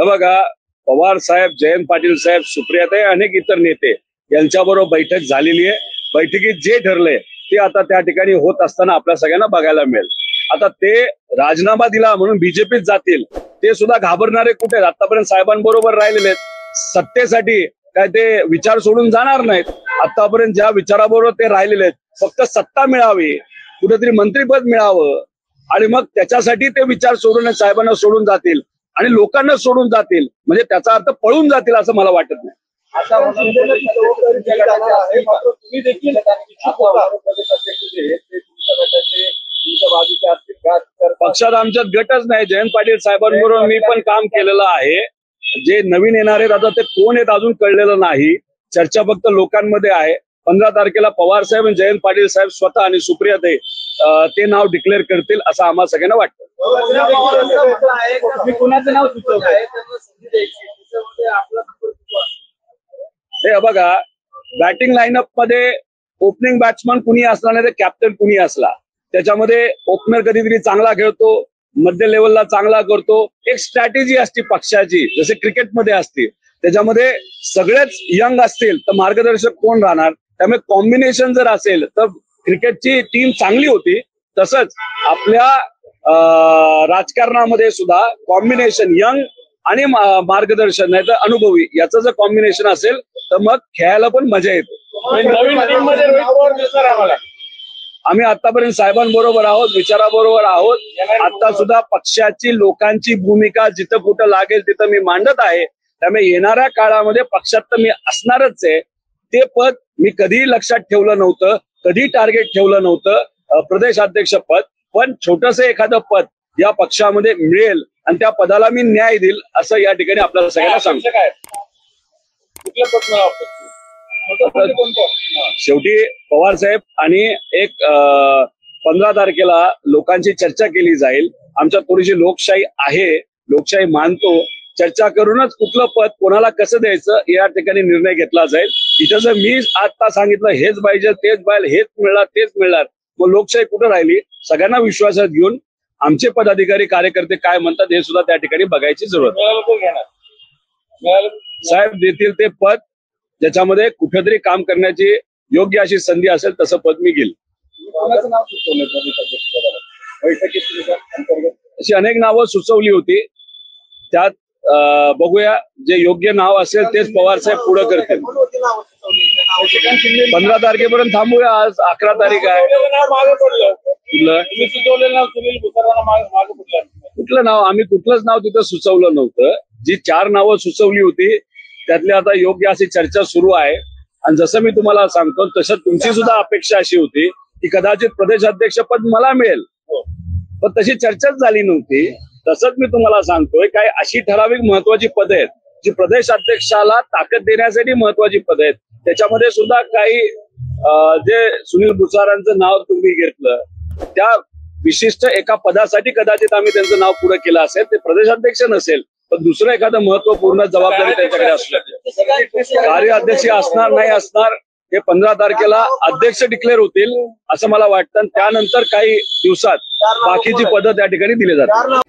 बघा, पवार साहेब, जयंत पाटील साहेब, सुप्रियाताई, अनेक इतर नेते यांच्याबरोबर बैठक झालेली आहे. बैठकीत जे ठरले ते आता त्या ठिकाणी होत असताना आपल्या सगळ्यांना बघायला मिळेल. आता ते राजीनामा दिला म्हणून बीजेपीत जातील, ते सुद्धा घाबरणारे कुठे? आतापर्यंत साहेबांबरोबर राहिलेले आहेत. सत्तेसाठी काय ते विचार सोडून जाणार नाहीत. आतापर्यंत ज्या विचाराबरोबर ते राहिलेले आहेत, फक्त सत्ता मिळावी, कुठेतरी मंत्रीपद मिळावं आणि मग त्याच्यासाठी ते विचार सोडून साहेबांना सोडून जातील आणि लोकांना सोडून जातील, म्हणजे त्याचा अर्थ पळून जातील असं मला वाटत नाही. पक्षात आमच्यात गटच नाही. जयंत पाटील साहेबांबरोबर मी पण काम केलेलं आहे. जे नवीन येणार आहेत आता ते कोण आहेत अजून कळलेलं नाही. चर्चा फक्त लोकांमध्ये आहे. 15 तारखेला पवार साहेब आणि जयंत पाटील साहेब स्वतः आणि सुप्रियाताई ते नाव डिक्लेअर करतील असं आम्हाला सगळ्यांना वाटतं. हे बघा, बॅटिंग लाईनअप मध्ये ओपनिंग बॅट्समन कुणी असला नाही तर कॅप्टन कुणी असला, त्याच्यामध्ये ओपनर कधीतरी चांगला खेळतो, मध्य लेवलला चांगला करतो. एक स्ट्रॅटेजी असते पक्षाची, जसे क्रिकेटमध्ये असते. त्याच्यामध्ये सगळेच यंग असतील तर मार्गदर्शक कोण राहणार? त्यामुळे कॉम्बिनेशन जर असेल तर क्रिकेटची टीम चांगली होती. तसंच आपल्या राजकारणामध्ये सुद्धा कॉम्बिनेशन यंग आणि मार्गदर्शन नाही तर अनुभवी याचं जर कॉम्बिनेशन असेल तर मग खेळायला पण मजा येते. आम्ही आतापर्यंत साहेबांबरोबर आहोत, विचाराबरोबर आहोत. आता सुद्धा पक्षाची लोकांची भूमिका जिथं कुठं लागेल तिथं मी मांडत आहे. त्यामुळे येणाऱ्या काळामध्ये पक्षात तर मी असणारच आहे. ते पद मी कधीही लक्षात ठेवलं नव्हतं, कधी टार्गेट ठेवलं नव्हतं प्रदेश अध्यक्ष पद. पण छोटस एखादं पद या पक्षामध्ये मिळेल आणि त्या पदाला मी न्याय देईल असं या ठिकाणी आपल्याला सगळ्यांना सांगतो. शेवटी पवार साहेब आणि एक 15 तारखेला लोकांची चर्चा केली जाईल. आमच्यात थोडीशी लोकशाही आहे, लोकशाही मानतो. चर्चा करूनच कुठलं पद कोणाला कसं द्यायचं या ठिकाणी निर्णय घेतला जाईल. इथं जर मी आता सांगितलं हेच पाहिजे तेच पाहिजे, हेच मिळणार तेच मिळणार, मग लोकशाही कुठं राहिली? सगळ्यांना विश्वासात घेऊन आमचे पदाधिकारी कार्यकर्ते काय म्हणतात हे सुद्धा त्या ठिकाणी बघायची जरूरत आहे. साहेब देतील ते पद ज्याच्यामध्ये कुठेतरी काम करण्याची योग्य अशी संधी असेल तसं पद मी घेईल. अशी अनेक नावं सुचवली होती, त्यात बघूया जे योग्य नाव असेल तेच पवार साहेब पुढे करतील. 15 तारखेपर्यंत थांबूया. आज 11 तारीख आहे. कुठलं नाव? आम्ही कुठलंच नाव तिथं सुचवलं नव्हतं. जी 4 नावं सुचवली होती त्यातली आता योग्य अशी चर्चा सुरू आहे. आणि जसं मी तुम्हाला सांगतो तसं तुमची सुद्धा अपेक्षा अशी होती की कदाचित प्रदेशाध्यक्ष पद मला मिळेल, पण तशी चर्चाच झाली नव्हती. तसंच मी तुम्हाला सांगतोय काही अशी ठराविक महत्वाची पद आहेत जी प्रदेश अध्यक्षाला ताकद देण्यासाठी महत्वाची पद आहेत. त्याच्यामध्ये सुद्धा काही जे सुनील भुसारांचं नाव तुम्ही घेतलं त्या विशिष्ट एका पदासाठी कदाचित आम्ही त्यांचं नाव पुढे केलं असेल. ते प्रदेशाध्यक्ष नसेल पण दुसरं एखादं महत्वपूर्ण जबाबदारी त्यांच्याकडे असणार. कार्याध्यक्ष असणार नाही असणार हे 15 तारखेला अध्यक्ष डिक्लेअर होतील असं मला वाटतं. त्यानंतर काही दिवसात बाकीची पदं त्या ठिकाणी दिली जातात.